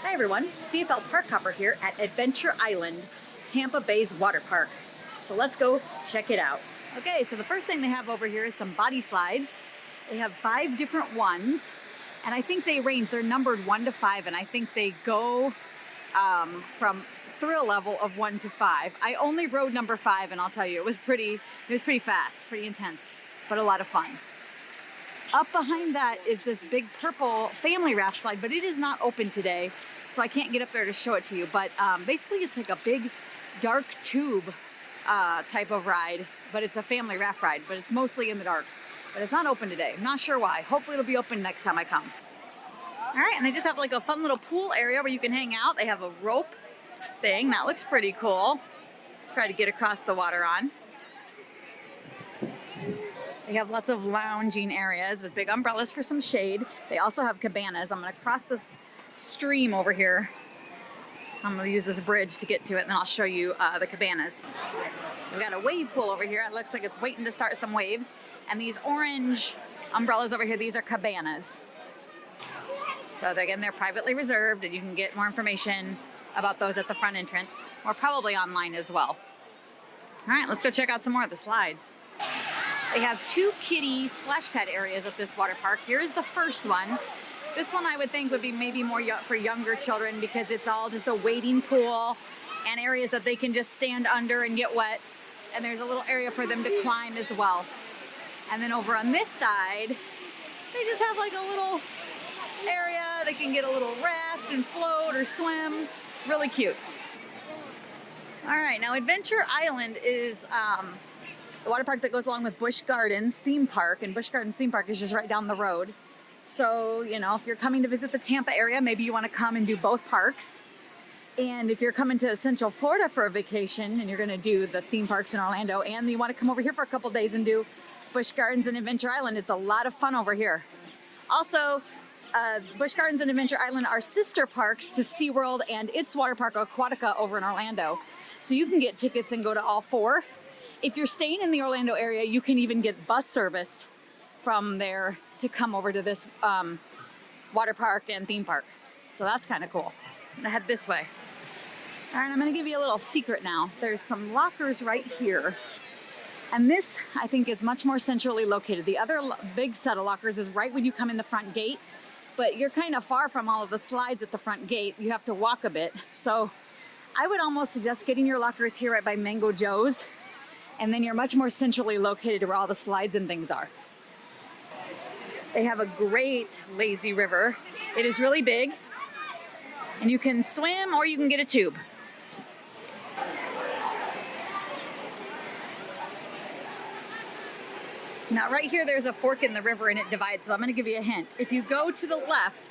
Hi everyone, CFL Park Hopper here at Adventure Island, Tampa Bay's water park. So let's go check it out. Okay, so the first thing they have over here is some body slides. They have 5 different ones, and I think they range, they're numbered 1 to 5, and I think they go from thrill level of 1 to 5. I only rode number 5, and I'll tell you, it was pretty fast, pretty intense, but a lot of fun. Up behind that is this big purple family raft slide, but it is not open today, so I can't get up there to show it to you. But basically it's like a big dark tube type of ride, but it's a family raft ride, but it's mostly in the dark. But it's not open today. I'm not sure why. Hopefully it'll be open next time I come. All right, and they just have like a fun little pool area where you can hang out. They have a rope thing. That looks pretty cool. Try to get across the water on. They have lots of lounging areas with big umbrellas for some shade. They also have cabanas. I'm gonna cross this stream over here. I'm gonna use this bridge to get to it, and then I'll show you the cabanas. We've got a wave pool over here. It looks like it's waiting to start some waves. And these orange umbrellas over here, these are cabanas. So again, they're privately reserved, and you can get more information about those at the front entrance, or probably online as well. All right, let's go check out some more of the slides. They have 2 kiddie splash pad areas at this water park. Here's the first one. This one I would think would be maybe more for younger children because it's all just a wading pool and areas that they can just stand under and get wet. And there's a little area for them to climb as well. And then over on this side, they just have like a little area. They can get a little raft and float or swim. Really cute. All right, now Adventure Island is the water park that goes along with Busch Gardens theme park, and Busch Gardens theme park is just right down the road. So, you know, if you're coming to visit the Tampa area, maybe you want to come and do both parks. And if you're coming to Central Florida for a vacation and you're going to do the theme parks in Orlando, and you want to come over here for a couple days and do Busch Gardens and Adventure Island, it's a lot of fun over here. Also, Busch Gardens and Adventure Island are sister parks to SeaWorld and its water park Aquatica over in Orlando. So you can get tickets and go to all 4. If you're staying in the Orlando area, you can even get bus service from there to come over to this water park and theme park. So that's kind of cool. I'm gonna head this way. All right, I'm gonna give you a little secret now. There's some lockers right here. And this, I think, is much more centrally located. The other big set of lockers is right when you come in the front gate, but you're kind of far from all of the slides at the front gate. You have to walk a bit. So I would almost suggest getting your lockers here right by Mango Joe's, and then you're much more centrally located to where all the slides and things are. They have a great lazy river. It is really big, and you can swim or you can get a tube. Now right here, there's a fork in the river and it divides, so I'm gonna give you a hint. If you go to the left,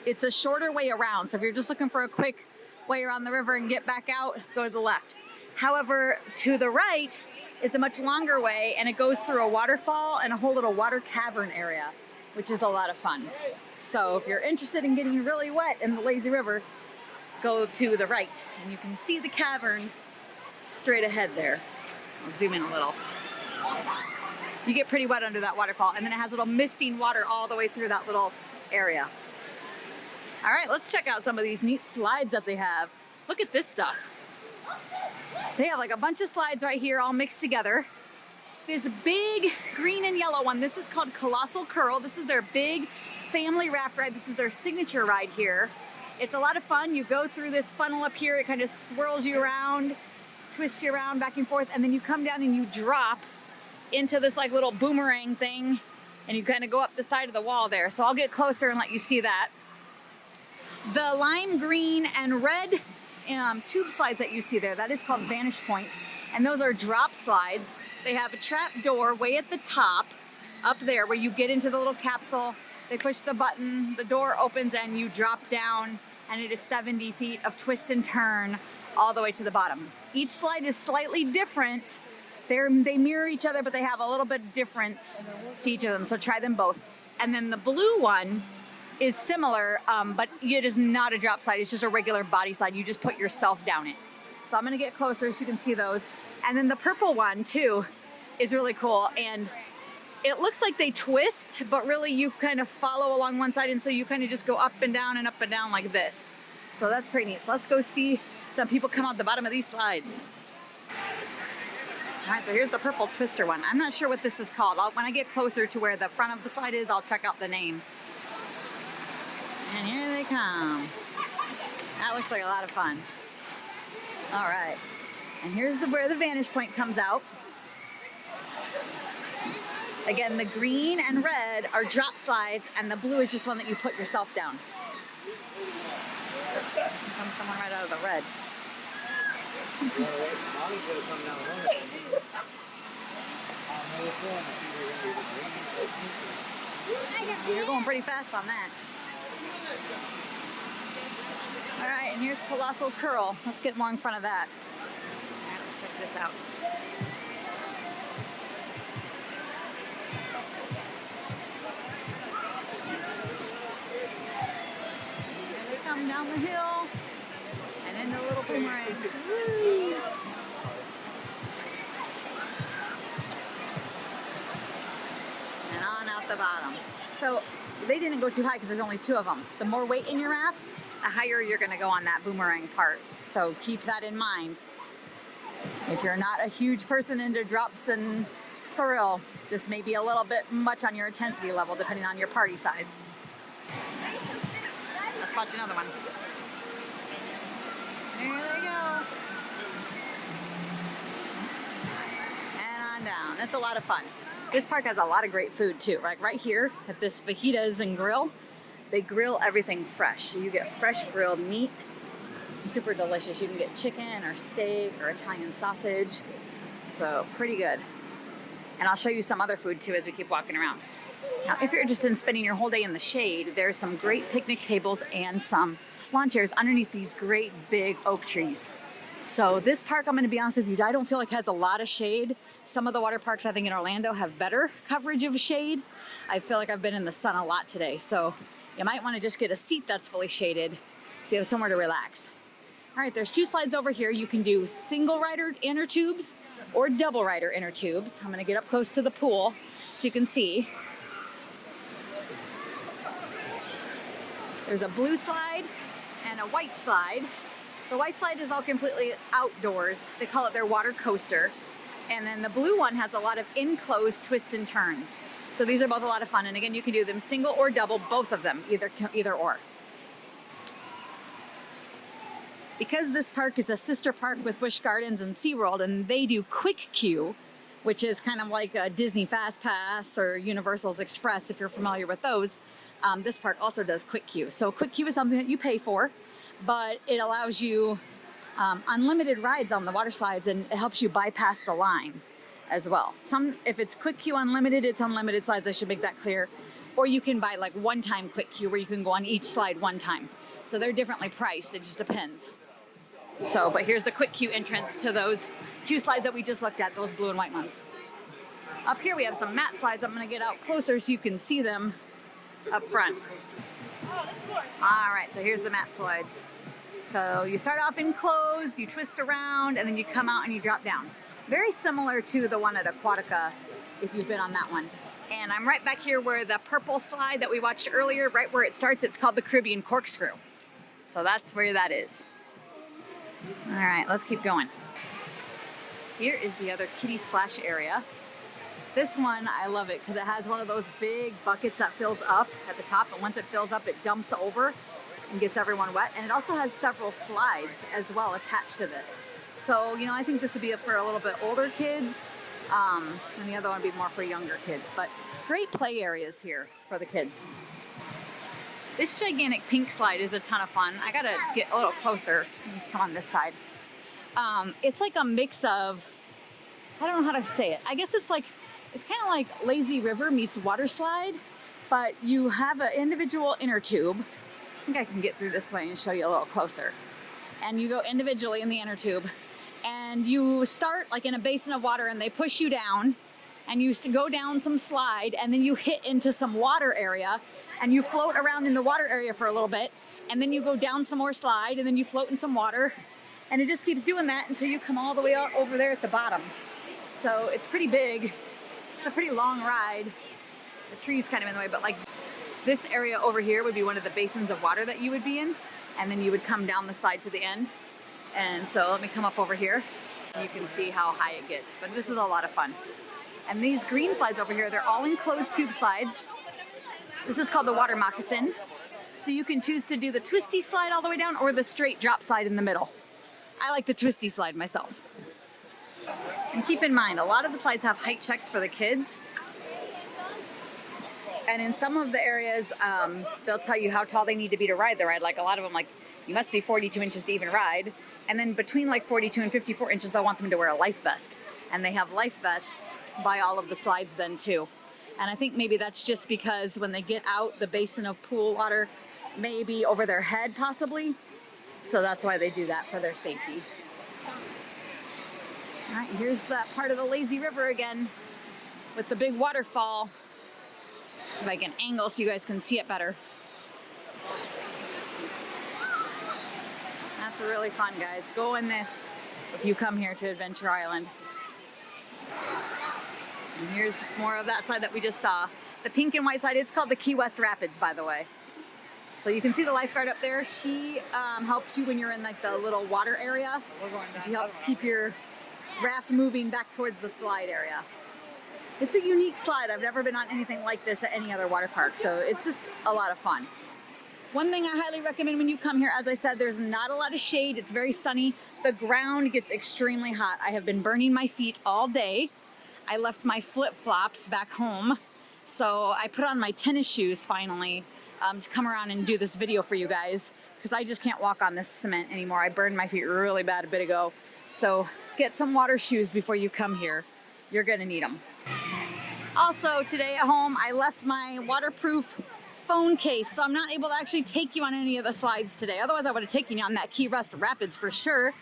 it's a shorter way around. So if you're just looking for a quick way around the river and get back out, go to the left. However, to the right is a much longer way, and it goes through a waterfall and a whole little water cavern area, which is a lot of fun. So if you're interested in getting really wet in the lazy river, go to the right, and you can see the cavern straight ahead there. I'll zoom in a little. You get pretty wet under that waterfall, and then it has little misting water all the way through that little area. All right, let's check out some of these neat slides that they have. Look at this stuff. They have like a bunch of slides right here all mixed together. There's a big green and yellow one. This is called Colossal Curl. This is their big family raft ride. This is their signature ride here. It's a lot of fun. You go through this funnel up here. It kind of swirls you around, twists you around back and forth, and then you come down and you drop into this like little boomerang thing, and you kind of go up the side of the wall there. So I'll get closer and let you see that. The lime green and red tube slides that you see there, that is called Vanish Point, and those are drop slides. They have a trap door way at the top up there where you get into the little capsule. They push the button, the door opens, and you drop down, and it is 70 feet of twist and turn all the way to the bottom. Each slide is slightly different. They mirror each other, but they have a little bit difference to each of them, so try them both. And then the blue one is similar, but it is not a drop slide. It's just a regular body slide. You just put yourself down it. So I'm gonna get closer so you can see those. And then the purple one too is really cool. And it looks like they twist, but really you kind of follow along one side, and so you kind of just go up and down like this. So that's pretty neat. So let's go see some people come out the bottom of these slides. All right, so here's the purple twister one. I'm not sure what this is called. When I get closer to where the front of the slide is, I'll check out the name. And here they come. That looks like a lot of fun. All right, and here's where the vantage point comes out. Again, the green and red are drop slides, and the blue is just one that you put yourself down. Here comes someone right out of the red. You're going pretty fast on that. All right, and here's Colossal Curl. Let's get more in front of that. All right, let's check this out. Here they come down the hill and into a little boomerang. Woo! And on out the bottom. So they didn't go too high because there's only 2 of them. The more weight in your raft, the higher you're going to go on that boomerang part. So keep that in mind. If you're not a huge person into drops and thrill, this may be a little bit much on your intensity level depending on your party size. Let's watch another one. There they go. And on down. It's a lot of fun. This park has a lot of great food too. Like right here at this Fajitas and Grill, they grill everything fresh. So you get fresh grilled meat. It's super delicious. You can get chicken or steak or Italian sausage. So pretty good. And I'll show you some other food too as we keep walking around. Now, if you're interested in spending your whole day in the shade, there's some great picnic tables and some lawn chairs underneath these great big oak trees. So this park, I'm going to be honest with you, I don't feel like has a lot of shade. Some of the water parks I think in Orlando have better coverage of shade. I feel like I've been in the sun a lot today. So you might want to just get a seat that's fully shaded so you have somewhere to relax. All right, there's 2 slides over here. You can do single rider inner tubes or double rider inner tubes. I'm going to get up close to the pool so you can see. There's a blue slide and a white slide. The white slide is all completely outdoors. They call it their water coaster. And then the blue one has a lot of enclosed twists and turns. So these are both a lot of fun. And again, you can do them single or double, both of them, either or. Because this park is a sister park with Busch Gardens and SeaWorld, and they do Quick Queue, which is kind of like a Disney Fast Pass or Universal's Express, if you're familiar with those. This park also does Quick Queue. So Quick Queue is something that you pay for, but it allows you unlimited rides on the water slides, and it helps you bypass the line as well. If it's Quick Queue Unlimited, it's unlimited slides. I should make that clear. Or you can buy like one-time Quick Queue where you can go on each slide one time. So they're differently priced. It just depends. So, but here's the Quick Queue entrance to those 2 slides that we just looked at, those blue and white ones. Up here we have some mat slides. I'm going to get out closer so you can see them up front. All right, so here's the mat slides. So you start off enclosed, you twist around, and then you come out and you drop down. Very similar to the one at Aquatica, if you've been on that one. And I'm right back here where the purple slide that we watched earlier, right where it starts, it's called the Caribbean Corkscrew. So that's where that is. All right, let's keep going. Here is the other kiddie splash area. This one, I love it because it has one of those big buckets that fills up at the top, and once it fills up, it dumps over and gets everyone wet. And it also has several slides as well attached to this. So, you know, I think this would be for a little bit older kids, and the other one would be more for younger kids. But great play areas here for the kids. This gigantic pink slide is a ton of fun. I gotta get a little closer. Come on this side. It's like a mix of, I don't know how to say it. I guess it's kind of like Lazy River meets water slide, but you have an individual inner tube. I think I can get through this way and show you a little closer. And you go individually in the inner tube, and you start like in a basin of water, and they push you down, and you go down some slide, and then you hit into some water area, and you float around in the water area for a little bit, and then you go down some more slide, and then you float in some water, and it just keeps doing that until you come all the way out over there at the bottom. So it's pretty big. It's a pretty long ride. The tree's kind of in the way, but like this area over here would be one of the basins of water that you would be in. and then you would come down the side to the end. And so let me come up over here. You can see how high it gets, but this is a lot of fun. And these green slides over here, they're all enclosed tube slides. This is called the water moccasin. So you can choose to do the twisty slide all the way down or the straight drop slide in the middle. I like the twisty slide myself. And keep in mind, a lot of the slides have height checks for the kids. And in some of the areas, they'll tell you how tall they need to be to ride the ride. Like a lot of them, like, you must be 42 inches to even ride. And then between like 42 and 54 inches, they'll want them to wear a life vest. And they have life vests by all of the slides then too. And I think maybe that's just because when they get out, the basin of pool water may be over their head possibly. So that's why they do that, for their safety. All right, here's that part of the lazy river again with the big waterfall. See if I can angle so you guys can see it better. That's really fun, guys. Go in this if you come here to Adventure Island. And here's more of that side that we just saw. The pink and white side, it's called the Key West Rapids, by the way. So you can see the lifeguard up there. She helps you when you're in like the little water area. She helps keep your raft moving back towards the slide area. It's a unique slide. I've never been on anything like this at any other water park, so it's just a lot of fun. One thing I highly recommend when you come here, as I said, there's not a lot of shade. It's very sunny. The ground gets extremely hot. I have been burning my feet all day. I left my flip-flops back home, so I put on my tennis shoes finally to come around and do this video for you guys, because I just can't walk on this cement anymore. I burned my feet really bad a bit ago. So get some water shoes before you come here. You're gonna need them. Also today at home, I left my waterproof phone case, so I'm not able to actually take you on any of the slides today. Otherwise I would have taken you on that Key West Rapids for sure,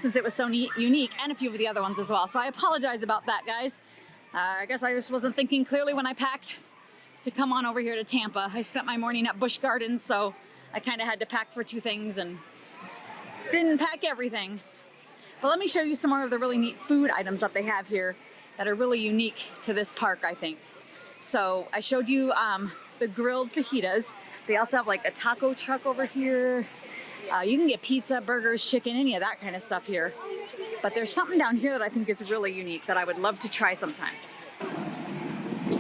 since it was so unique, and a few of the other ones as well. So I apologize about that, guys. I guess I just wasn't thinking clearly when I packed to come on over here to Tampa. I spent my morning at Busch Gardens, so I kind of had to pack for two things and didn't pack everything. But let me show you some more of the really neat food items that they have here that are really unique to this park, I think. So I showed you the grilled fajitas. They also have like a taco truck over here. You can get pizza, burgers, chicken, any of that kind of stuff here. But there's something down here that I think is really unique that I would love to try sometime.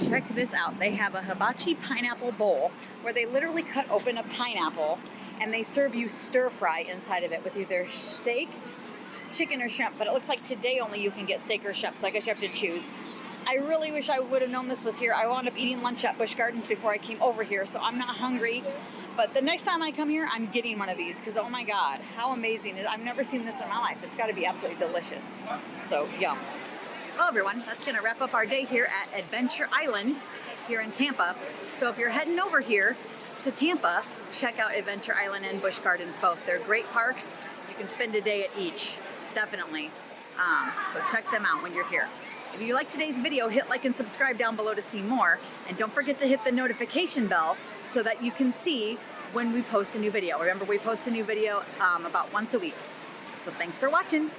Check this out. They have a hibachi pineapple bowl where they literally cut open a pineapple and they serve you stir fry inside of it with either steak, chicken, or shrimp. But it looks like today only you can get steak or shrimp, so I guess you have to choose. I really wish I would have known this was here. I wound up eating lunch at Busch Gardens before I came over here, so I'm not hungry. But the next time I come here, I'm getting one of these, because oh my God, how amazing. I've never seen this in my life. It's got to be absolutely delicious. So, yum. Well, everyone, that's going to wrap up our day here at Adventure Island here in Tampa. So if you're heading over here to Tampa, check out Adventure Island and Busch Gardens both. They're great parks. You can spend a day at each, definitely. So check them out when you're here. If you like today's video, hit like and subscribe down below to see more. And don't forget to hit the notification bell so that you can see when we post a new video. Remember, we post a new video about once a week. So thanks for watching.